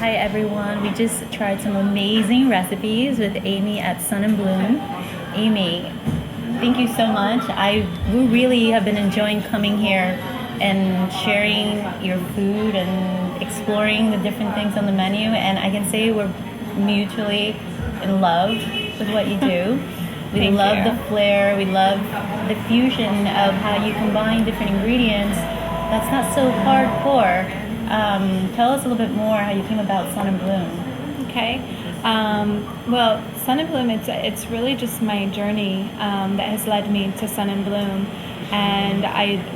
Hi everyone. We just tried some amazing recipes with Aimee at Sun and Bloom. Aimee, thank you so much. We really have been enjoying coming here and sharing your food and exploring the different things on the menu, and I can say we're mutually in love with what you do. We love the flair, we love the fusion of how you combine different ingredients. That's not so hardcore. Tell us a little bit more how you came about Sun and Bloom. Okay. Well, Sun and Bloom, it's really just my journey that has led me to Sun and Bloom. And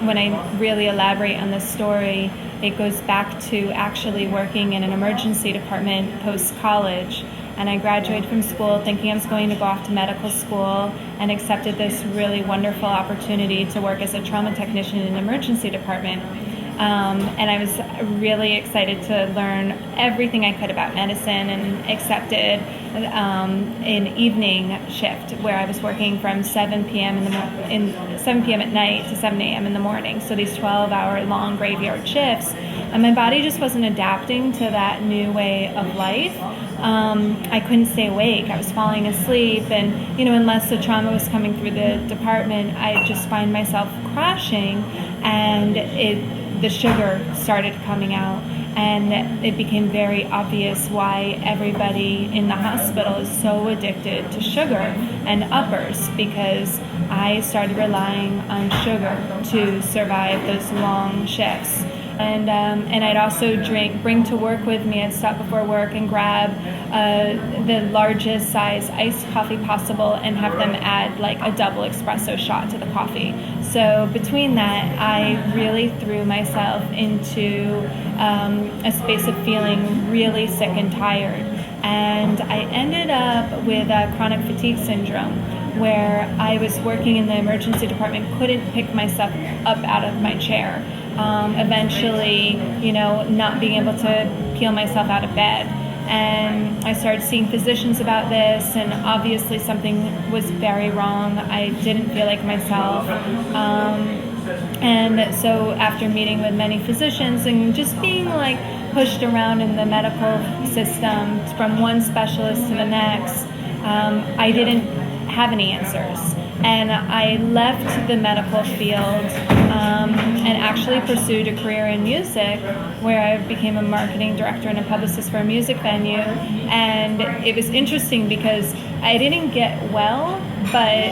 when I really elaborate on this story, it goes back to actually working in an emergency department post-college. And I graduated from school thinking I was going to go off to medical school, and accepted this really wonderful opportunity to work as a trauma technician in an emergency department. And I was really excited to learn everything I could about medicine, and accepted an evening shift where I was working from 7 p.m. 7 p.m. at night to 7 a.m. in the morning. So these 12-hour long graveyard shifts, and my body just wasn't adapting to that new way of life. I couldn't stay awake. I was falling asleep, and unless the trauma was coming through the department, I just find myself crashing, and the sugar started coming out, and it became very obvious why everybody in the hospital is so addicted to sugar and uppers, because I started relying on sugar to survive those long shifts. And I'd also bring to work with me. I'd stop before work and grab the largest size iced coffee possible, and have them add like a double espresso shot to the coffee. So between that, I really threw myself into a space of feeling really sick and tired. And I ended up with chronic fatigue syndrome, where I was working in the emergency department, couldn't pick myself up out of my chair. Eventually, not being able to peel myself out of bed. And I started seeing physicians about this, and obviously something was very wrong. I didn't feel like myself. And so after meeting with many physicians and just being like pushed around in the medical system from one specialist to the next, I didn't have any answers. And I left the medical field and actually pursued a career in music, where I became a marketing director and a publicist for a music venue. And it was interesting because I didn't get well, but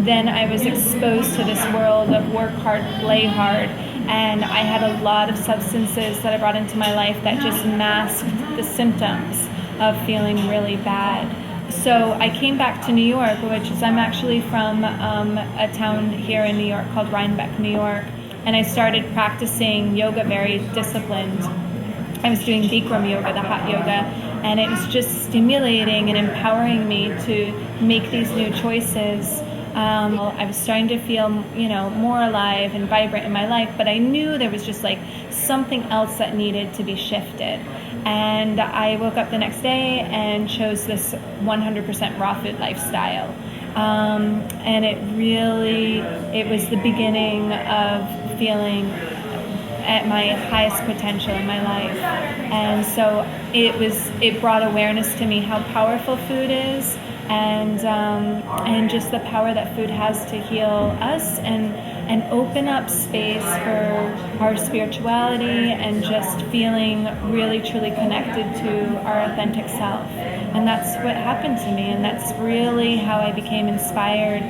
then I was exposed to this world of work hard, play hard. And I had a lot of substances that I brought into my life that just masked the symptoms of feeling really bad. So I came back to New York, which is, I'm actually from a town here in New York called Rhinebeck, New York, and I started practicing yoga very disciplined. I was doing Bikram yoga, the hot yoga, and it was just stimulating and empowering me to make these new choices. I was starting to feel, more alive and vibrant in my life, but I knew there was just like something else that needed to be shifted. And I woke up the next day and chose this 100% raw food lifestyle. And it was the beginning of feeling at my highest potential in my life. And so it brought awareness to me how powerful food is, and just the power that food has to heal us and open up space for our spirituality and just feeling really truly connected to our authentic self. And that's what happened to me, and that's really how I became inspired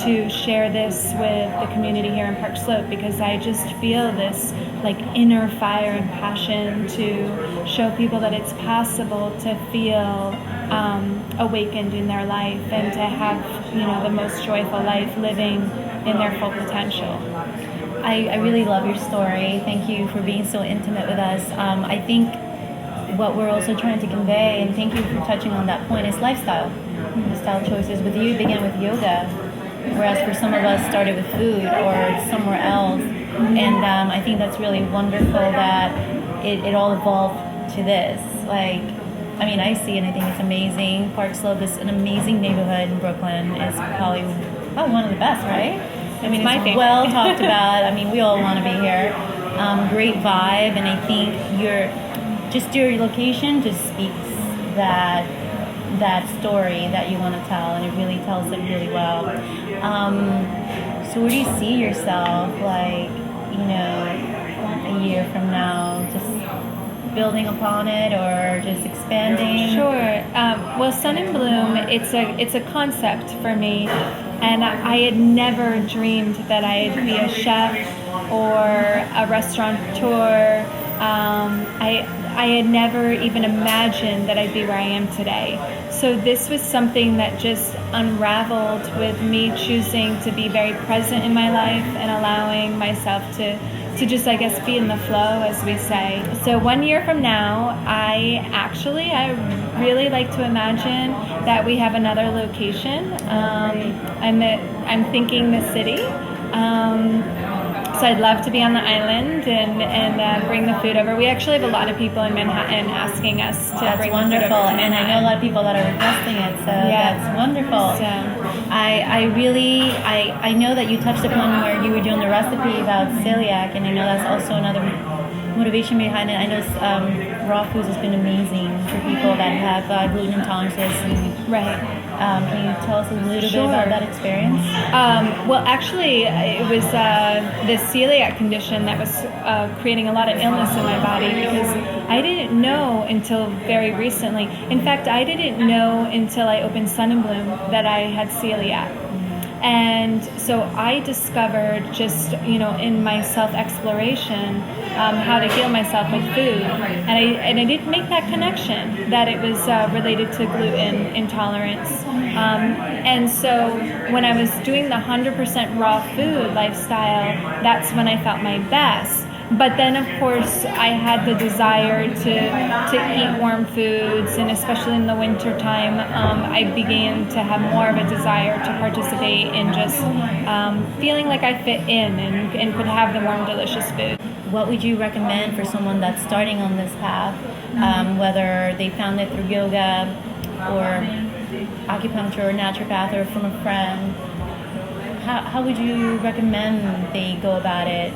to share this with the community here in Park Slope, because I just feel this like inner fire and passion to show people that it's possible to feel awakened in their life, and to have the most joyful life living in their full potential. I really love your story. Thank you for being so intimate with us. I think what we're also trying to convey, and thank you for touching on that point, is lifestyle choices. With you, it began with yoga, whereas for some of us started with food or somewhere else. And I think that's really wonderful that it all evolved to this. I see it, and I think it's amazing. Park Slope is an amazing neighborhood in Brooklyn. It's probably one of the best, right? It's well talked about. We all want to be here. Great vibe, and I think you're just your location just speaks that story that you want to tell, and it really tells it really well. So where do you see yourself, like, a year from now, just building upon it or just expanding? Sure. Well, Sun and Bloom, it's a concept for me, and I had never dreamed that I'd be a chef or a restaurateur. I had never even imagined that I'd be where I am today. So this was something that just unraveled with me choosing to be very present in my life and allowing myself to just, I guess, be in the flow, as we say. So 1 year from now, I really like to imagine that we have another location. I'm thinking the city. So I'd love to be on the island and bring the food over. We actually have a lot of people in Manhattan asking us to That's bring wonderful. the food over to And I know a lot of people that are requesting it, so Yeah. that's wonderful. So, I know that you touched upon where you were doing the recipe about celiac, and I know that's also another motivation behind it. I know raw foods has been amazing for people that have gluten intolerances. right. Can you tell us a little bit Sure. about that experience? Well, actually, it was the celiac condition that was creating a lot of illness in my body, because I didn't know until very recently. In fact, I didn't know until I opened Sun and Bloom that I had celiac. And so I discovered just, in my self-exploration, how to heal myself with food. And I didn't make that connection, that it was related to gluten intolerance. And so when I was doing the 100% raw food lifestyle, that's when I felt my best. But then, of course, I had the desire to eat warm foods, and especially in the winter time, I began to have more of a desire to participate in just feeling like I fit in and could have the warm, delicious food. What would you recommend for someone that's starting on this path, whether they found it through yoga or acupuncture or naturopath or from a friend? How would you recommend they go about it?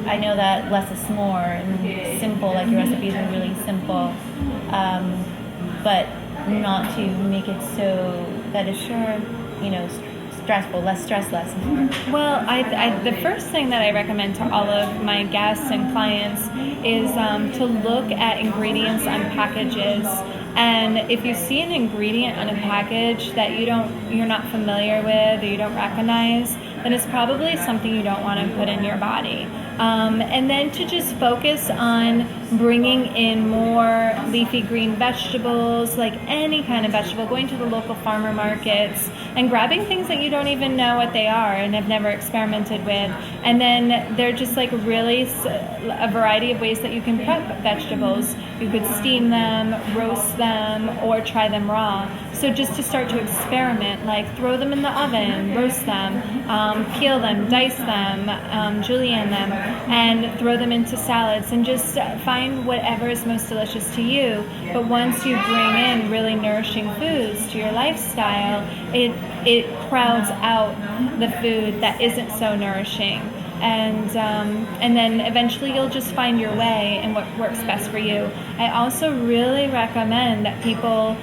I know that less is more and simple, like your recipes are really simple, but not to make it so that it's stressful, less. Well, the first thing that I recommend to all of my guests and clients is to look at ingredients on packages. And if you see an ingredient on a package that you're not familiar with or you don't recognize, then it's probably something you don't want to put in your body. And then to just focus on bringing in more leafy green vegetables, like any kind of vegetable, going to the local farmer markets and grabbing things that you don't even know what they are and have never experimented with. And then they're just like really a variety of ways that you can prep vegetables. You could steam them, roast them, or try them raw. So just to start to experiment, like throw them in the oven, roast them, peel them, dice them, julienne them, and throw them into salads, and just find whatever is most delicious to you. But once you bring in really nourishing foods to your lifestyle, it crowds out the food that isn't so nourishing. And then eventually you'll just find your way and what works best for you. I also really recommend that people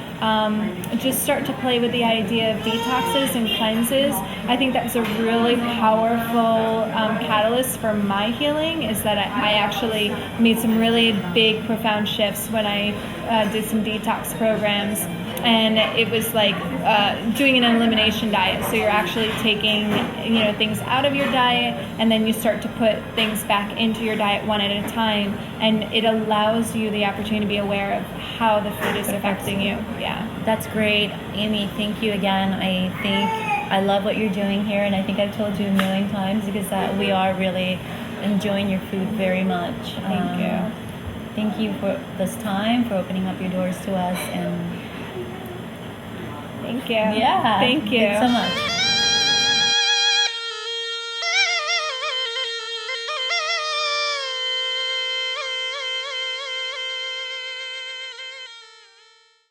just start to play with the idea of detoxes and cleanses. I think that was a really powerful catalyst for my healing, is that I actually made some really big, profound shifts when I did some detox programs. And it was like doing an elimination diet. So you're actually taking, things out of your diet, and then you start to put things back into your diet one at a time. And it allows you the opportunity to be aware of how the food is affecting you. Yeah. That's great. Aimee, thank you again. I love what you're doing here, and I think I've told you a million times, because we are really enjoying your food very much. Thank you. Thank you for this time, for opening up your doors to us, and Thank you. yeah, Thank you. Thanks so much.